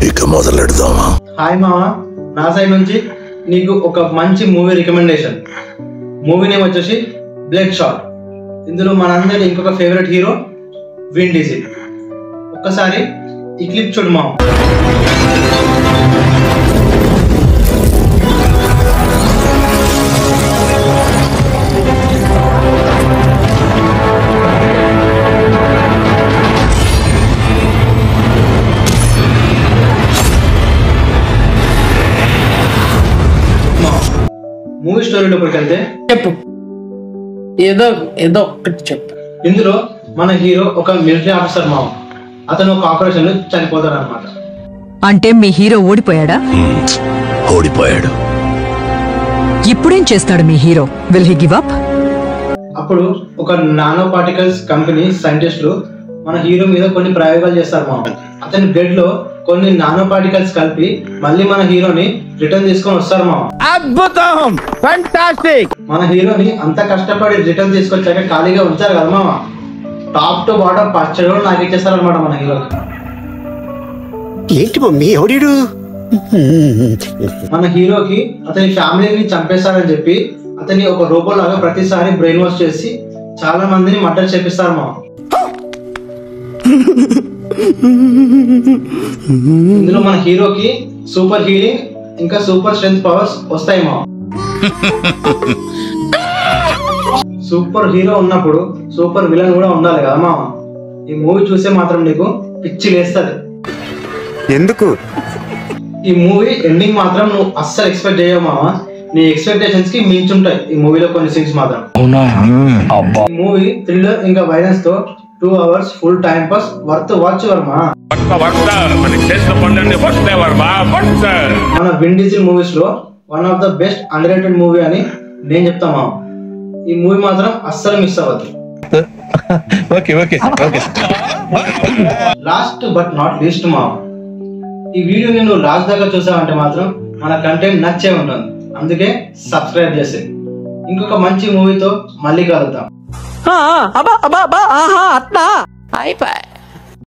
ఇక మొదలెడదామా? హాయ్ మామ, నా సైడ్ నుంచి నీకు ఒక మంచి మూవీ రికమెండేషన్. మూవీ నేమ్ వచ్చేసి బ్లడ్ షాట్. ఇందులో మనందరి ఇంకొక ఫేవరెట్ హీరో విన్ డీజిల్. ఒక్కసారి ఈ క్లిప్ చూడు మామ. మూవీ స్టోరీలోకి వెళ్తే చెప్పు, ఏదో ఏదో ఒకటి చెప్పు. ఇందులో మన హీరో ఒక మిలిటరీ ఆఫీసర్ మామ. అతను ఒక ఆపరేషన్ లో చనిపోతాడు అనమాట. అంటే మీ హీరో ఓడిపోయాడా? ఓడిపోయాడు. ఇప్పుడేం చేస్తాడు మీ hero? Will he give up? అప్పుడు ఒక నానో పార్టికల్స్ కంపెనీ సైంటిస్టులు మన హీరో మీద కొన్ని ప్రయోగాలు చేస్తారు మామ. అతని బ్లడ్ లో కొన్ని నానో పార్టికల్స్ కలిపి మళ్ళీ మన హీరోని రిటర్న్ తీసుకొని వస్తారు మామ. అద్భుతం, ఫెంటాస్టిక్. మన హీరోని అంత కష్టపడి రిటర్న్ తీసుకొచ్చాక ఖాళీగా ఉంచారు కదా మామ. టాప్ టు బాటమ్ పచ్చడి కూడా నాకు ఇచ్చేస్తారు అనమాట మన హీరోకి. ఏంటి మమ్మీ ఎవడు? మన హీరోకి అతని ఫ్యామిలీని చంపేస్తారని చెప్పి అతని ఒక రోబో లాగా ప్రతిసారి బ్రెయిన్ వాష్ చేసి చాలా మందిని మర్డర్ చేపిస్తారు మామ. ఇందులో మన హీరోకి సూపర్ హీలింగ్ ఇంకా సూపర్ స్ట్రెంత్ పవర్స్ వస్తాయి మా. సూపర్ హీరో ఉన్నప్పుడు సూపర్ విలన్ కూడా ఉండాలి కదా మామ. ఈ మూవీ చూసే మాత్రం నీకు పిచ్చి లేస్తుంది. ఎందుకు? ఈ మూవీ ఎండింగ్ మాత్రం నువ్వు అస్సలు ఎక్స్పెక్ట్ చేయవు మామ. నీ ఎక్స్పెక్టేషన్స్ కి మించుంటాయి ఈ మూవీలో కొన్ని సీన్స్ మాత్రం. ఈ మూవీ థ్రిల్లర్ ఇంకా వైలెన్స్ తో 2 hours full time pass worth watch Verma. మన విన్ డీజిల్ మూవీస్ లో one of the best under rated movie అని నేను చెప్తా మామ. ఈ మూవీ మాత్రం అస్సలు మిస్ అవ్వద్దు. లాస్ట్ బట్ నాట్ లీస్ట్ మామ, ఈ వీడియోని నువ్వు లాస్ట్ దాకా చూసావంటే మాత్రం మన కంటెంట్ నచ్చే ఉంటుంది. అందుకే సబ్స్క్రైబ్ చేసే. ఇంకొక మంచి మూవీతో మళ్ళీ కలుద్దాం. అబ్బా అబ్బా అబ్బా, ఆహా అట్లా అయిపోయి.